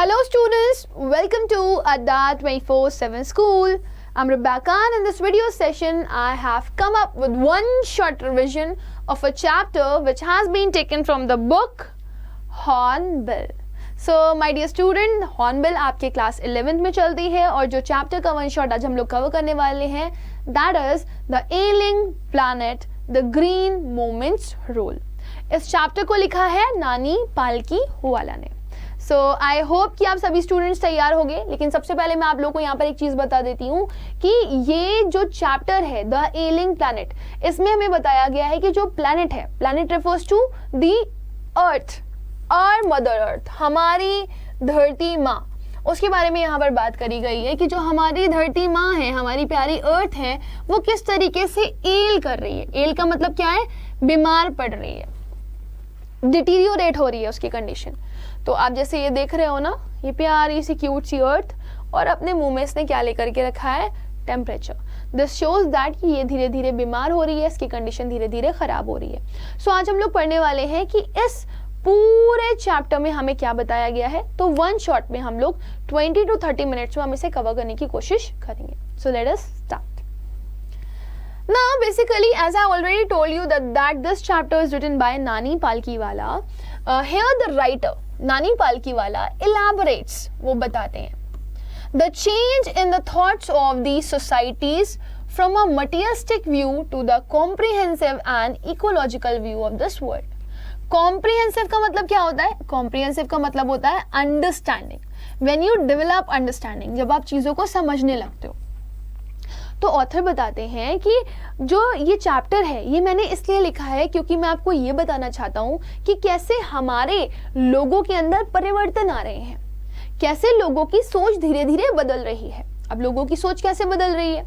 Hello students, welcome to Adda 24/7 School. I'm Rebecca and in this video session I have come up with one short revision of a chapter which has been taken from the book Hornbill. So my dear student, Hornbill आपके class 11th में चलती है और जो chapter का one shot आज हम लोग कवर करने वाले हैं that is the ailing planet, the green moment's role. इस चैप्टर को लिखा है नानी पालकीवाला ने. सो आई होप कि आप सभी स्टूडेंट्स तैयार हो गए. लेकिन सबसे पहले मैं आप लोगों को यहाँ पर एक चीज़ बता देती हूँ कि ये जो चैप्टर है द एलिंग प्लैनेट, इसमें हमें बताया गया है कि जो प्लैनेट है, planet refers to the earth और मदर अर्थ, हमारी धरती माँ, उसके बारे में यहाँ पर बात करी गई है कि जो हमारी धरती माँ है, हमारी प्यारी अर्थ है, वो किस तरीके से एल कर रही है. एल का मतलब क्या है? बीमार पड़ रही है, डिटीरियोरेट हो रही है उसकी कंडीशन. तो आप जैसे ये देख रहे हो ना, ये प्यारी सी क्यूट सी अर्थ और अपने मुंह में इसने क्या लेकर के रखा है? टेम्परेचर. दिस शोज दैट कि ये धीरे धीरे बीमार हो रही है, इसकी कंडीशन धीरे धीरे खराब हो रही है. सो आज हम लोग पढ़ने वाले हैं कि इस पूरे चैप्टर में हमें क्या बताया गया है. तो वन शॉट में हम लोग 20 to 30 मिनट्स में हम इसे कवर करने की कोशिश करेंगे. So let us start. Now basically as I already told you that this chapter is written by Nani Palkiwala. Here the writer Nani Palkiwala elaborates, वो बताते हैं, the change in the thoughts of the societies from a materialistic view to the comprehensive and ecological view of this world. Comprehensive का मतलब क्या होता है? Comprehensive का मतलब होता है understanding. When you develop understanding, जब आप चीज़ों को समझने लगते हो. तो ऑथर बताते हैं कि जो ये चैप्टर है ये मैंने इसलिए लिखा है क्योंकि मैं आपको ये बताना चाहता हूँ कि कैसे हमारे लोगों के अंदर परिवर्तन आ रहे हैं, कैसे लोगों की सोच धीरे धीरे बदल रही है. अब लोगों की सोच कैसे बदल रही है?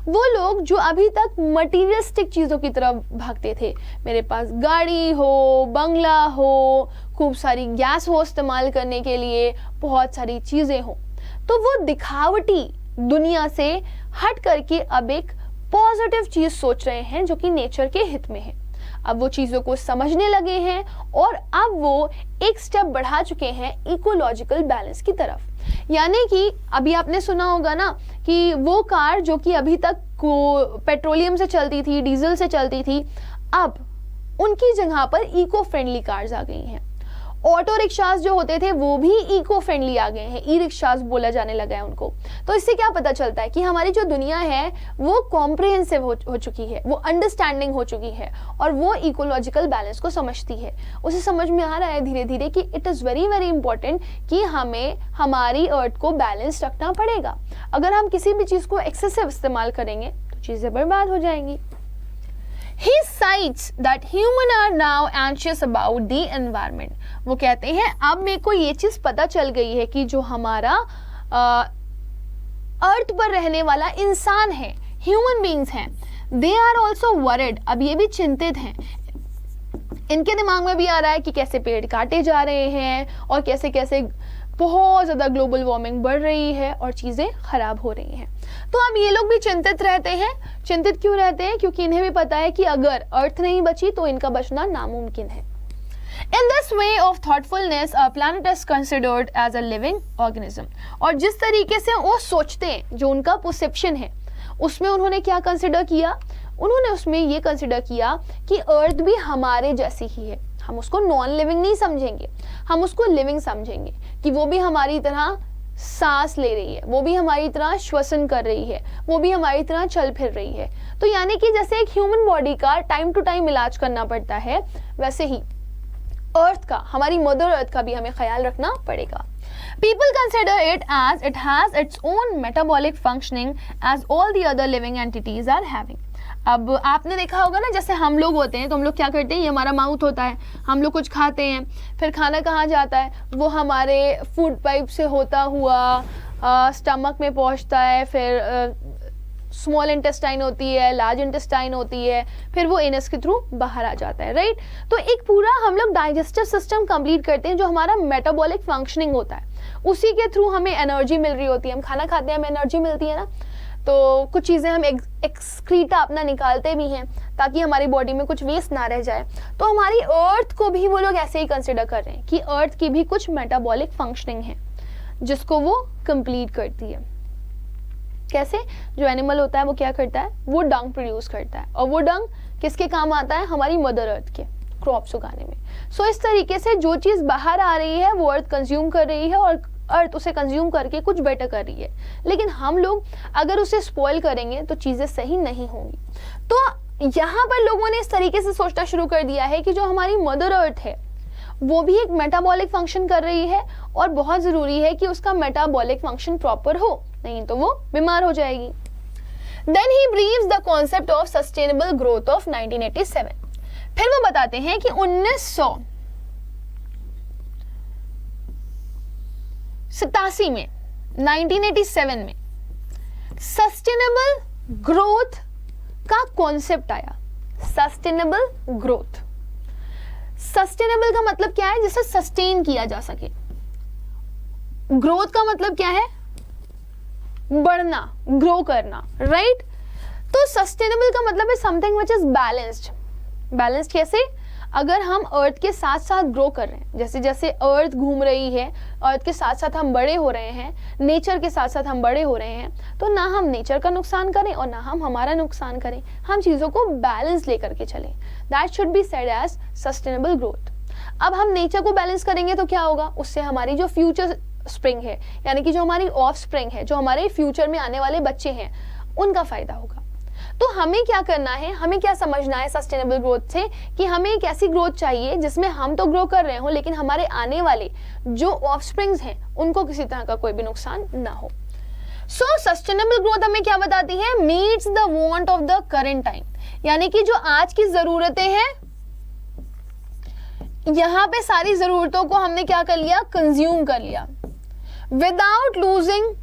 वो लोग जो अभी तक मटीरियलिस्टिक चीज़ों की तरफ भागते थे, मेरे पास गाड़ी हो, बंगला हो, खूब सारी गैस हो इस्तेमाल करने के लिए, बहुत सारी चीज़ें हो, तो वो दिखावटी दुनिया से हट करके अब एक पॉजिटिव चीज सोच रहे हैं जो कि नेचर के हित में है. अब वो चीजों को समझने लगे हैं और अब वो एक स्टेप बढ़ा चुके हैं इकोलॉजिकल बैलेंस की तरफ. यानी कि अभी आपने सुना होगा ना कि वो कार जो कि अभी तक पेट्रोलियम से चलती थी, डीजल से चलती थी, अब उनकी जगह पर इको फ्रेंडली कार्स आ गई हैं. ऑटो रिक्शास जो होते थे वो भी इको फ्रेंडली आ गए हैं, ई रिक्शास बोला जाने लगा है उनको. तो इससे क्या पता चलता है कि हमारी जो दुनिया है वो कॉम्प्रिहेंसिव हो चुकी है, वो अंडरस्टैंडिंग हो चुकी है और वो इकोलॉजिकल बैलेंस को समझती है. उसे समझ में आ रहा है धीरे धीरे कि it is very very important कि हमें हमारी अर्थ को बैलेंस रखना पड़ेगा. अगर हम किसी भी चीज़ को एक्सेसिव इस्तेमाल करेंगे तो चीज़ें बर्बाद हो जाएंगी. He cites that humans are now anxious about the environment. वो कहते हैं अब मेरे को ये चीज़ पता चल गई है कि जो हमारा अर्थ पर रहने वाला इंसान है, ह्यूमन बींग्स हैं, they are also worried. अब ये भी चिंतित हैं. इनके दिमाग में भी आ रहा है कि कैसे पेड़ काटे जा रहे हैं और कैसे कैसे बहुत ज़्यादा ग्लोबल वार्मिंग बढ़ रही है और चीज़ें ख़राब हो रही हैं. तो अब ये लोग भी चिंतित रहते हैं. चिंतित क्यों रहते हैं? क्योंकि इन्हें भी पता है कि अगर अर्थ नहीं बची तो इनका बचना नामुमकिन है. In this way of thoughtfulness, a planet is considered as a living organism. और जिस तरीके से वो सोचते हैं, जो उनका परसेप्शन है, उसमें उन्होंने क्या कंसिडर किया? उन्होंने उसमें ये कंसिडर किया कि अर्थ भी हमारे जैसी ही है. हम उसको नॉन लिविंग नहीं समझेंगे, हम उसको लिविंग समझेंगे कि वो भी हमारी तरह सांस ले रही है, वो भी हमारी तरह श्वसन कर रही है, वो भी हमारी तरह चल फिर रही है. तो यानी कि जैसे एक ह्यूमन बॉडी का टाइम टू टाइम इलाज करना पड़ता है, वैसे ही अर्थ का, हमारी मदर अर्थ का भी हमें ख्याल रखना पड़ेगा. People consider it as it has its own metabolic functioning as all the other living entities are having. अब आपने देखा होगा ना, जैसे हम लोग होते हैं तो हम लोग क्या करते हैं, ये हमारा माउथ होता है, हम लोग कुछ खाते हैं, फिर खाना कहाँ जाता है? वो हमारे फूड पाइप से होता हुआ स्टमक में पहुँचता है, फिर स्मॉल इंटेस्टाइन होती है, लार्ज इंटेस्टाइन होती है, फिर वो एनस के थ्रू बाहर आ जाता है, राइट. तो एक पूरा हम लोग डाइजेस्टिव सिस्टम कंप्लीट करते हैं जो हमारा मेटाबॉलिक फंक्शनिंग होता है, उसी के थ्रू हमें एनर्जी मिल रही होती है. हम खाना खाते हैं, हमें एनर्जी मिलती है ना, तो कुछ चीज़ें हम एक्सक्रीटा अपना निकालते भी हैं ताकि हमारी बॉडी में कुछ वेस्ट ना रह जाए. तो हमारी अर्थ को भी वो लोग ऐसे ही कंसिडर कर रहे हैं कि अर्थ की भी कुछ मेटाबॉलिक फंक्शनिंग है. जिसको वो कंप्लीट करती है। कैसे? जो एनिमल होता है वो क्या करता है, वो डंग प्रोड्यूस करता है, और वो डंग किसके काम आता है, हमारी मदर अर्थ के क्रॉप्स उगाने में। सो इस तरीके से जो चीज़ बाहर आ रही है वो अर्थ कंज्यूम कर रही है, और अर्थ उसे कंज्यूम करके कुछ बेटर कर रही है। लेकिन हम लोग अगर उसे स्पॉइल करेंगे तो चीज़ें सही नहीं होंगी। तो यहाँ पर लोगों ने इस तरीके से सोचना शुरू कर दिया है कि जो हमारी मदर अर्थ है वो भी एक मेटाबॉलिक फंक्शन कर रही है, और बहुत ज़रूरी है कि उसका मेटाबॉलिक फंक्शन प्रॉपर हो, नहीं तो वो बीमार हो जाएगी। Then he breathes the concept of sustainable growth of 1987। फिर वो बताते हैं कि 1987 में 1987 में सस्टेनेबल ग्रोथ का कॉन्सेप्ट आया। सस्टेनेबल ग्रोथ, सस्टेनेबल का मतलब क्या है, जिसे सस्टेन किया जा सके। ग्रोथ का मतलब क्या है, बढ़ना, ग्रो करना, राइट। तो सस्टेनेबल का मतलब है something which is balanced. Balanced कैसे? अगर हम अर्थ के साथ साथ ग्रो कर रहे हैं, जैसे जैसे अर्थ घूम रही है, अर्थ के साथ साथ हम बड़े हो रहे हैं, नेचर के साथ साथ हम बड़े हो रहे हैं, तो ना हम नेचर का नुकसान करें और ना हम हमारा नुकसान करें, हम चीज़ों को बैलेंस लेकर के चलें। That should be said as sustainable growth. अब हम नेचर को बैलेंस करेंगे तो क्या होगा, उससे हमारी जो फ्यूचर स्प्रिंग है, यानी कि जो हमारी ऑफ स्प्रिंग है, जो हमारे फ्यूचर में आने वाले बच्चे हैं, उनका फायदा होगा। तो हमें क्या करना है, हमें क्या समझना है सस्टेनेबल ग्रोथ से, कि हमें एक ऐसी ग्रोथ चाहिए जिसमें हम तो ग्रो कर रहे हो लेकिन हमारे आने वाले जो ऑफ स्प्रिंग्स हैं उनको किसी तरह का कोई भी नुकसान ना हो। सो सस्टेनेबल ग्रोथ हमें क्या बताती है, meets the want of the current time, यानी कि जो आज की जरूरतें हैं, यहां पे सारी जरूरतों को हमने क्या कर लिया, कंज्यूम कर लिया, without losing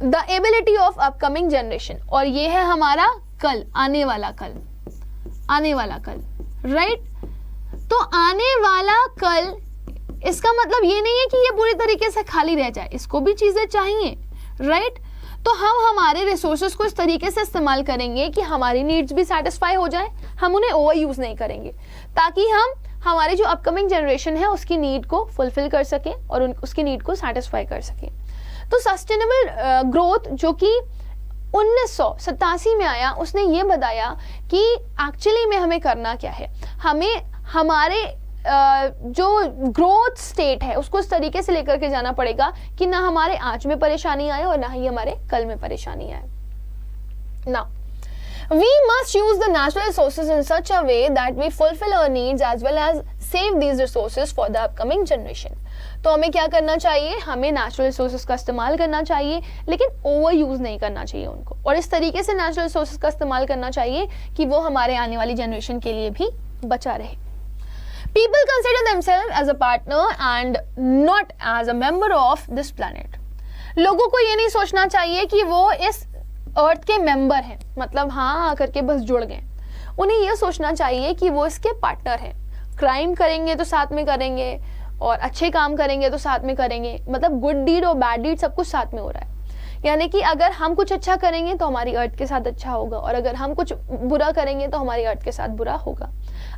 the ability of upcoming generation. और ये है हमारा कल, आने वाला कल, आने वाला कल, राइट। तो आने वाला कल, इसका मतलब ये नहीं है कि ये पूरी तरीके से खाली रह जाए, इसको भी चीजें चाहिए, राइट। तो हम हमारे रिसोर्सेज को इस तरीके से इस्तेमाल करेंगे कि हमारी नीड्स भी सेटिस्फाई हो जाए, हम उन्हें ओवर यूज नहीं करेंगे, ताकि हम हमारी जो अपकमिंग जनरेशन है उसकी नीड को फुलफिल कर सकें और उसकी नीड को सेटिस्फाई कर सकें। तो सस्टेनेबल ग्रोथ जो कि 1987 में आया, उसने ये बताया कि एक्चुअली में हमें करना क्या है, हमें हमारे जो ग्रोथ स्टेट है उसको इस तरीके से लेकर के जाना पड़ेगा कि ना हमारे आज में परेशानी आए और ना ही हमारे कल में परेशानी आए। ना we must use the natural resources in such a way that we fulfill our needs as well as save these resources for the upcoming generation। तो हमें क्या करना चाहिए, हमें नेचुरल रिसोर्सेज का इस्तेमाल करना चाहिए, लेकिन ओवर यूज नहीं करना चाहिए उनको, और इस तरीके से नेचुरल रिसोर्सेज का इस्तेमाल करना चाहिए कि वो हमारे आने वाली जनरेशन के लिए भी बचा रहे। People consider themselves as a partner and not as a member of this planet। लोगों को ये नहीं सोचना चाहिए कि वो इस अर्थ के मेंबर हैं, मतलब हाँ आकर के बस जुड़ गए। उन्हें यह सोचना चाहिए कि वो इसके पार्टनर हैं। क्राइम करेंगे तो साथ में करेंगे, और अच्छे काम करेंगे तो साथ में करेंगे, मतलब गुड डीड और बैड डीड सब कुछ साथ में हो रहा है। यानी कि अगर हम कुछ अच्छा करेंगे तो हमारी अर्थ के साथ अच्छा होगा, और अगर हम कुछ बुरा करेंगे तो हमारी अर्थ के साथ बुरा होगा।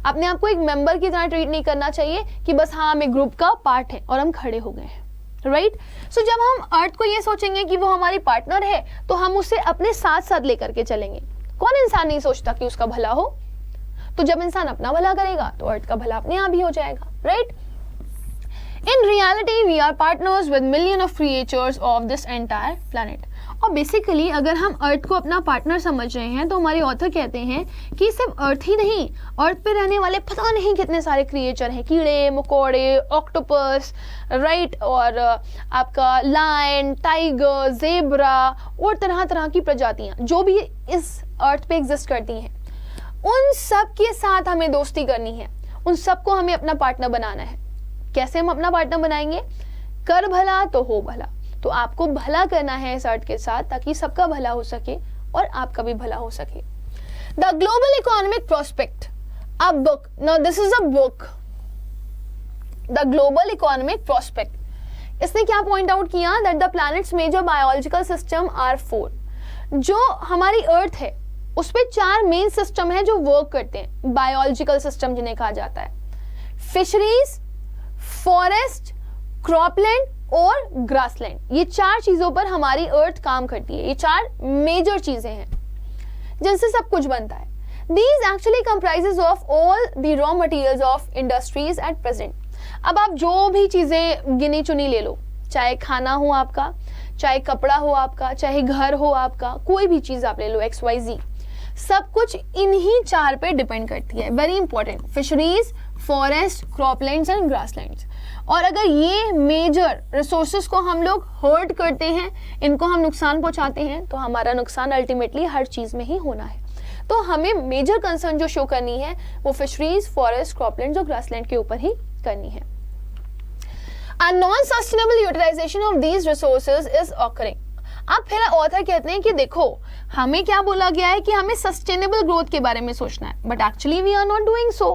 अपने आप को एक मेंबर की तरह ट्रीट नहीं करना चाहिए कि बस हाँ हम एक ग्रुप का पार्ट है और हम खड़े हो गए हैं, राइट। सो जब हम अर्थ को ये सोचेंगे कि वो हमारी पार्टनर है तो हम उसे अपने साथ साथ लेकर के चलेंगे। कौन इंसान नहीं सोचता कि उसका भला हो, तो जब इंसान अपना भला करेगा तो अर्थ का भला अपने आप ही हो जाएगा, right. In reality, we are partners with millions of creatures of this entire planet। और बेसिकली अगर हम अर्थ को अपना पार्टनर समझ रहे हैं तो हमारे ऑथर कहते हैं कि सिर्फ अर्थ ही नहीं, अर्थ पे रहने वाले पता नहीं कितने सारे क्रिएचर हैं, कीड़े मकोड़े, ऑक्टोपस, राइट, और आपका लायन, टाइगर, जेब्रा और तरह तरह की प्रजातियां जो भी इस अर्थ पे एग्जिस्ट करती हैं, उन सब के साथ हमें दोस्ती करनी है, उन सबको हमें अपना पार्टनर बनाना है। कैसे हम अपना पार्टनर बनाएंगे, कर भला तो हो भला। तो आपको भला करना है इस अर्थ के साथ ताकि सबका भला हो सके और आपका भी भला हो सके। The global economic prospect, a book, now this is a book, the global economic prospect. इसने क्या पॉइंट आउट किया, that the planet's major biological system are 4। जो हमारी अर्थ है उस पे 4 मेन सिस्टम है जो वर्क करते हैं, बायोलॉजिकल सिस्टम जिन्हें कहा जाता है, फिशरीज, फॉरेस्ट, क्रॉपलैंड और ग्रासलैंड, ये 4 चीजों पर हमारी अर्थ काम करती है। ये 4 मेजर चीजें हैं जिनसे सब कुछ बनता है। These actually comprises of all the raw materials of industries at present. अब आप जो भी चीजें गिनी चुनी ले लो, चाहे खाना हो आपका, चाहे कपड़ा हो आपका, चाहे घर हो आपका, कोई भी चीज आप ले लो XYZ, सब कुछ इन्हीं 4 पे डिपेंड करती है। Very important, fisheries, forest, croplands and grasslands. और अगर ये मेजर रिसोर्सेज को हम लोग हर्ट करते हैं, इनको हम नुकसान पहुंचाते हैं, तो हमारा नुकसान अल्टीमेटली हर चीज में ही होना है। तो हमें मेजर कंसर्न जो शो करनी है वो फिशरीज, फॉरेस्ट, क्रॉपलैंड्स और ग्रासलैंड के ऊपर ही करनी है। And non-sustainable utilization of these resources is occurring. अब फिर ऑथर कहते हैं कि देखो, हमें क्या बोला गया है कि हमें सस्टेनेबल ग्रोथ के बारे में सोचना है, but actually we are not doing so.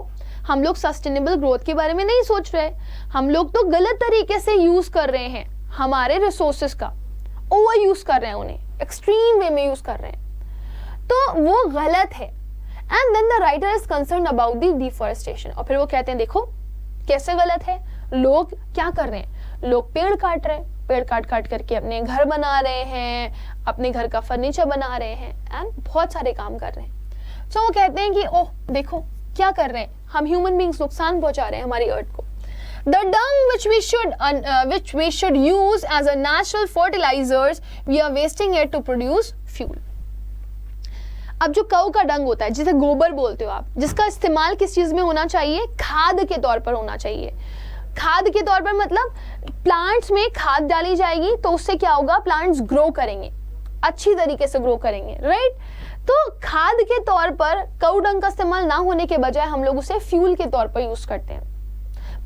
हम लोग सस्टेनेबल ग्रोथ के बारे में नहीं सोच रहे, हम लोग तो गलत तरीके से यूज कर रहे हैं हमारे रिसोर्सेज का, ओवर यूज कर रहे हैं, उन्हें एक्सट्रीम वे में यूज कर रहे हैं, तो वो गलत है। And then the writer is concern about the deforestation. और फिर वो कहते हैं देखो कैसे गलत है, लोग क्या कर रहे हैं, लोग पेड़ काट रहे हैं, पेड़ काट काट करके अपने घर बना रहे हैं, अपने घर का फर्नीचर बना रहे हैं एंड बहुत सारे काम कर रहे हैं। सो वो कहते हैं कि ओह देखो क्या कर रहे हैं, हम ह्यूमन बींग्स नुकसान पहुंचा रहे हैं हमारी अर्थ को। The dung which we should use as a natural fertilizers, we are wasting it to produce fuel. अब जो काऊ का डंग होता है, जिसे गोबर बोलते हो आप, जिसका इस्तेमाल किस चीज में होना चाहिए, खाद के तौर पर होना चाहिए। खाद के तौर पर मतलब प्लांट्स में खाद डाली जाएगी तो उससे क्या होगा, प्लांट्स ग्रो करेंगे, अच्छी तरीके से ग्रो करेंगे, राइट। तो खाद के तौर पर काऊ डंग का इस्तेमाल ना होने के बजाय हम लोग उसे फ्यूल के तौर पर यूज करते हैं,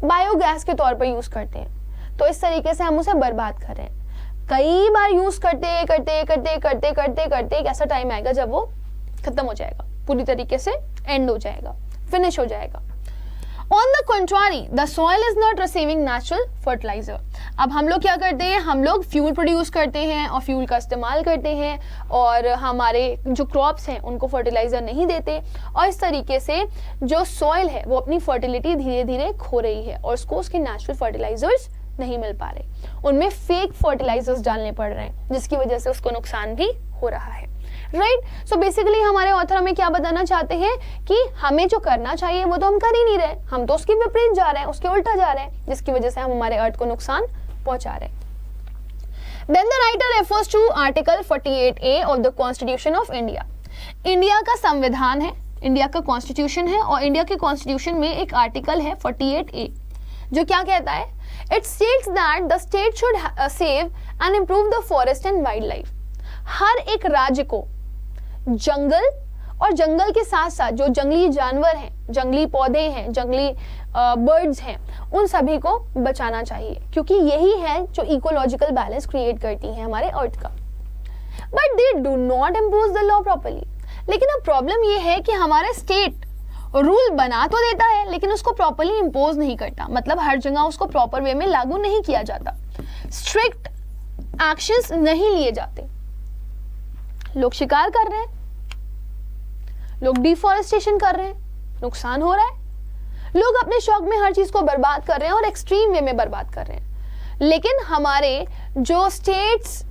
बायोगैस के तौर पर यूज करते हैं। तो इस तरीके से हम उसे बर्बाद कर रहे हैं। कई बार यूज करते करते करते करते करते करते एक ऐसा टाइम आएगा जब वो खत्म हो जाएगा, पूरी तरीके से एंड हो जाएगा, फिनिश हो जाएगा। On the contrary, the soil is not receiving natural fertilizer. अब हम लोग क्या करते हैं, हम लोग फ्यूल प्रोड्यूस करते हैं और फ्यूल का इस्तेमाल करते हैं और हमारे जो क्रॉप्स हैं उनको फर्टिलाइजर नहीं देते, और इस तरीके से जो सॉइल है वो अपनी फर्टिलिटी धीरे धीरे खो रही है और उसको उसके नेचुरल फर्टिलाइजर्स नहीं मिल पा रहे, उनमें फेक फर्टिलाइजर्स डालने पड़ रहे हैं, जिसकी वजह से उसको नुकसान भी हो रहा है, राइट। सो बेसिकली हमारे ऑथर हमें क्या बताना चाहते हैं कि हमें जो करना चाहिए वो तो हम कर ही नहीं रहे, हम तो उसके विपरीत जा रहे हैं, उसके उल्टा जा रहे हैं, जिसकी वजह से हम हमारे अर्थ को नुकसान पहुंचा रहे हैं। Then the writer refers to Article 48A of the Constitution of India. India का संविधान है, इंडिया का कॉन्स्टिट्यूशन है, और इंडिया के कॉन्स्टिट्यूशन में एक आर्टिकल है 48A जो क्या कहता है, it states that the state should save and improve the forest and wildlife. हर एक राज्य को जंगल और जंगल के साथ साथ जो जंगली जानवर हैं, जंगली पौधे हैं, जंगली बर्ड्स हैं, उन सभी को बचाना चाहिए, क्योंकि यही है जो इकोलॉजिकल बैलेंस क्रिएट करती हैं हमारे अर्थ का। But they do not impose the law properly. लेकिन अब प्रॉब्लम ये है कि हमारा स्टेट रूल बना तो देता है लेकिन उसको प्रॉपर्ली इम्पोज नहीं करता, मतलब हर जगह उसको प्रॉपर वे में लागू नहीं किया जाता, स्ट्रिक्ट एक्शंस नहीं लिए जाते। लोग शिकार कर रहे हैं, लोग डिफॉरेस्टेशन कर रहे हैं, नुकसान हो रहा है, लोग अपने शौक में हर चीज को बर्बाद कर रहे हैं और एक्सट्रीम वे में बर्बाद कर रहे हैं। लेकिन हमारे जो स्टेट्स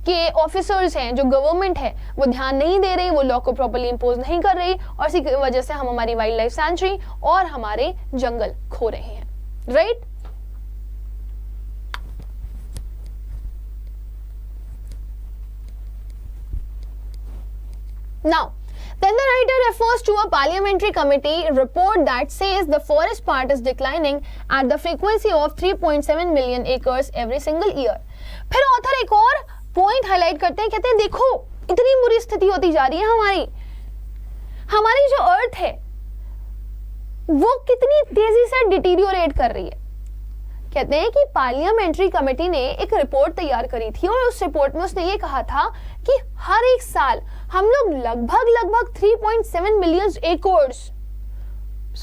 के ऑफिसर्स हैं, जो गवर्नमेंट है, वो ध्यान नहीं दे रही, वो लॉ को प्रॉपर्ली इंपोज नहीं कर रही, और इसी की वजह से हम हमारी वाइल्ड लाइफ सेंचुरी और हमारे जंगल खो रहे हैं, right. Now, then the writer refers to a parliamentary committee report that says the forest part is declining at the frequency of 3.7 million acres every single year. फिर ऑथर एक और point highlight करते हैं, कहते हैं देखो इतनी बुरी स्थिति होती जा रही है, हमारी जो अर्थ है वो कितनी तेजी से डिटीरियोरेट कर रही है। कहते हैं कि पार्लियामेंट्री कमेटी ने एक रिपोर्ट तैयार करी थी और उस रिपोर्ट में उसने ये कहा था कि हर एक साल हम लोग लगभग 3.7 मिलियन एकर्स,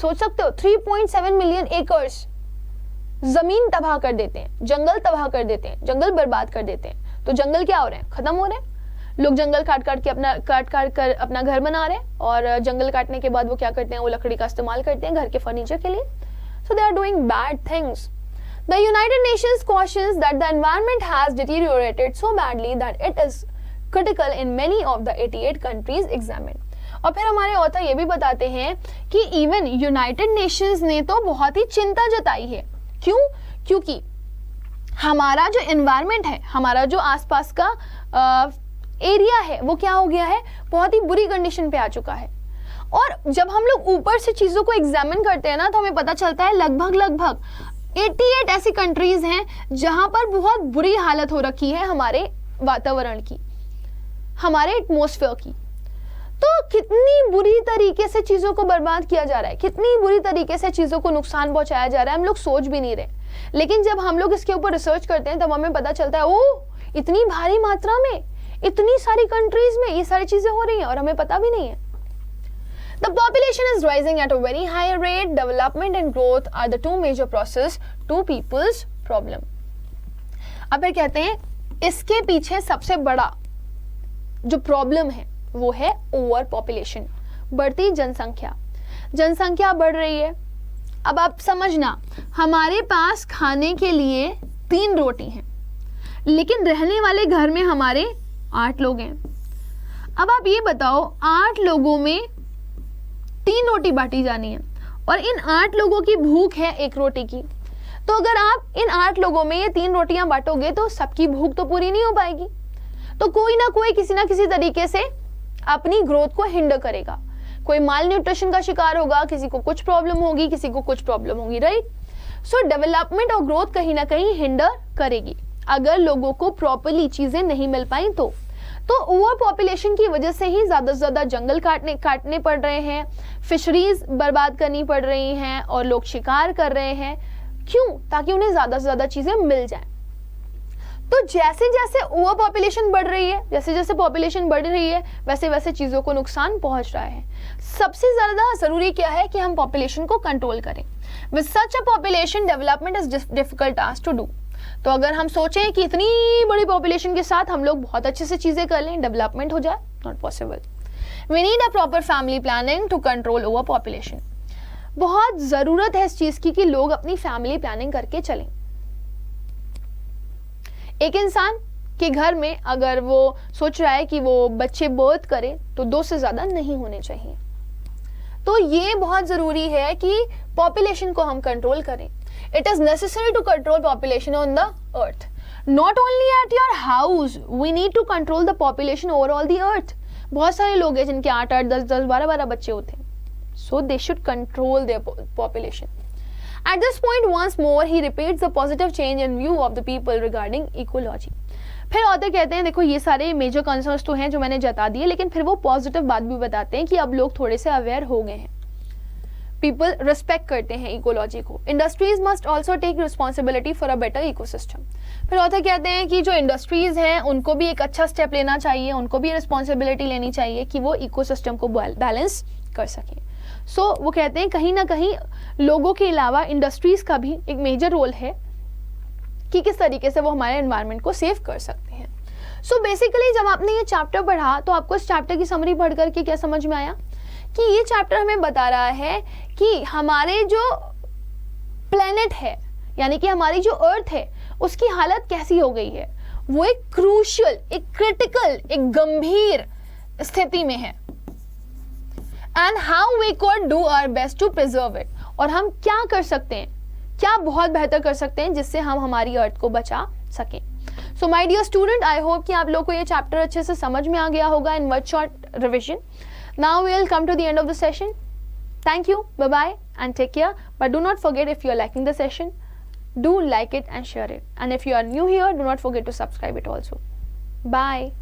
सोच सकते हो 3.7 मिलियन एकर्स जमीन तबाह कर देते हैं, जंगल तबाह कर देते हैं, जंगल बर्बाद कर देते हैं। तो जंगल क्या हो रहे हैं, खत्म हो रहे हैं। लोग जंगल काट काट कर अपना घर बना रहे हैं, और जंगल काटने के बाद वो क्या करते हैं, वो लकड़ी का इस्तेमाल करते हैं घर के फर्नीचर के लिए। So they are doing bad things. The United Nations cautions that the environment has deteriorated so badly that it is critical in many of the 88 countries examined. और फिर हमारे ऑथर ये भी बताते हैं कि इवन यूनाइटेड नेशंस ने तो बहुत ही चिंता जताई है. क्यों? क्योंकि हमारा जो एनवायरनमेंट है, हमारा जो आसपास का एरिया है, वो क्या हो गया है, बहुत ही बुरी कंडीशन पे आ चुका है. और जब हम लोग ऊपर से चीज़ों को एग्जामिन करते हैं ना, तो हमें पता चलता है लगभग 88 ऐसी कंट्रीज हैं जहां पर बहुत बुरी हालत हो रखी है हमारे वातावरण की, हमारे एटमॉस्फेयर की. तो कितनी बुरी तरीके से चीज़ों को बर्बाद किया जा रहा है, कितनी बुरी तरीके से चीज़ों को नुकसान पहुंचाया जा रहा है, हम लोग सोच भी नहीं रहे. लेकिन जब हम लोग इसके ऊपर रिसर्च करते हैं तब हमें पता चलता है ओह, इतनी भारी मात्रा में, इतनी सारी कंट्रीज में ये सारी चीज़ें हो रही हैं और हमें पता भी नहीं है. The population is rising at a very high rate. Development and growth are the two major processes to people's problem. अब फिर कहते हैं इसके पीछे सबसे बड़ा जो प्रॉब्लम है वो है ओवर पॉपुलेशन, बढ़ती जनसंख्या. जनसंख्या बढ़ रही है. अब आप समझना, हमारे पास खाने के लिए 3 रोटी हैं, लेकिन रहने वाले घर में हमारे 8 लोग हैं. अब आप ये बताओ, 8 लोगों में 3 रोटी बांटी जानी है और इन 8 लोगों की भूख है 1 रोटी की. तो अगर आप इन 8 लोगों में ये 3 रोटियां बांटोगे तो सबकी भूख तो पूरी नहीं हो पाएगी. तो कोई ना कोई किसी ना किसी तरीके से अपनी ग्रोथ को हिंडर करेगा. कोई माल न्यूट्रिशन का शिकार होगा, किसी को कुछ प्रॉब्लम होगी, किसी को कुछ प्रॉब्लम होगी, राइट. सो डेवलपमेंट और ग्रोथ कहीं ना कहीं हिंडर करेगी अगर लोगों को प्रॉपरली चीजें नहीं मिल पाई तो. ओवर पॉपुलेशन की वजह से ही ज्यादा से ज्यादा जंगल काटने पड़ रहे हैं, फिशरीज बर्बाद करनी पड़ रही हैं और लोग शिकार कर रहे हैं. क्यों? ताकि उन्हें ज्यादा से ज्यादा चीजें मिल जाएं. तो जैसे जैसे ओवर पॉपुलेशन बढ़ रही है, जैसे जैसे पॉपुलेशन बढ़ रही है, वैसे वैसे चीजों को नुकसान पहुंच रहा है. सबसे ज्यादा जरूरी क्या है कि हम पॉपुलेशन को कंट्रोल करें. With such a population development is difficult task to do. तो अगर हम सोचें कि इतनी बड़ी पॉपुलेशन के साथ हम लोग बहुत अच्छे से चीजें कर लें, डेवलपमेंट हो जाए, not possible. We need a proper family planning to control over population. बहुत जरूरत है इस चीज की कि लोग अपनी फैमिली प्लानिंग करके चलें. एक इंसान के घर में अगर वो सोच रहा है कि वो बच्चे बर्थ करे तो 2 से ज्यादा नहीं होने चाहिए. तो ये बहुत जरूरी है कि पॉपुलेशन को हम कंट्रोल करें. It is necessary to control population on the earth. Not only at your house, we need to control the population over all the earth. बहुत सारे लोग हैं जिनके 8-8, 10-10, 12-12 बच्चे होते हैं. So they should control their population. At this point, once more, he repeats the positive change in view of the people regarding ecology. फिर author कहते हैं देखो ये सारे मेजर कंसर्न्स तो हैं जो मैंने जता दिए, लेकिन फिर वो पॉजिटिव बात भी बताते हैं कि अब लोग थोड़े से अवेयर हो गए हैं, पीपल रिस्पेक्ट करते हैं इकोलॉजी को. Industries must also take responsibility for a better ecosystem. फिर ऑथर कहते हैं कि जो इंडस्ट्रीज हैं उनको भी एक अच्छा स्टेप लेना चाहिए, उनको भी रिस्पॉन्सिबिलिटी लेनी चाहिए कि वो इकोसिस्टम को बैलेंस कर सकें. सो वो कहते हैं कहीं ना कहीं लोगों के अलावा इंडस्ट्रीज का भी एक मेजर रोल है कि किस तरीके से वो हमारे एनवायरनमेंट को सेव कर सकते हैं. सो बेसिकली जब आपने ये चैप्टर पढ़ा तो आपको इस चैप्टर की समरी पढ़ करके क्या समझ में आया कि ये चैप्टर हमें बता रहा है कि हमारे जो प्लेनेट है, यानी कि हमारी जो अर्थ है, उसकी हालत कैसी हो गई है. वो एक क्रूशियल, एक क्रिटिकल, एक गंभीर स्थिति में है. And how we could do our best to preserve it. और हम क्या कर सकते हैं, क्या बहुत बेहतर कर सकते हैं जिससे हम हमारी अर्थ को बचा सकें. So my dear student, I hope कि आप लोग को ये चैप्टर अच्छे से समझ में आ गया होगा in one short revision. Now we'll come to the end of the session. Thank you, bye bye and take care. But do not forget, if you are liking the session, do like it and share it. And if you are new here, do not forget to subscribe it also. Bye.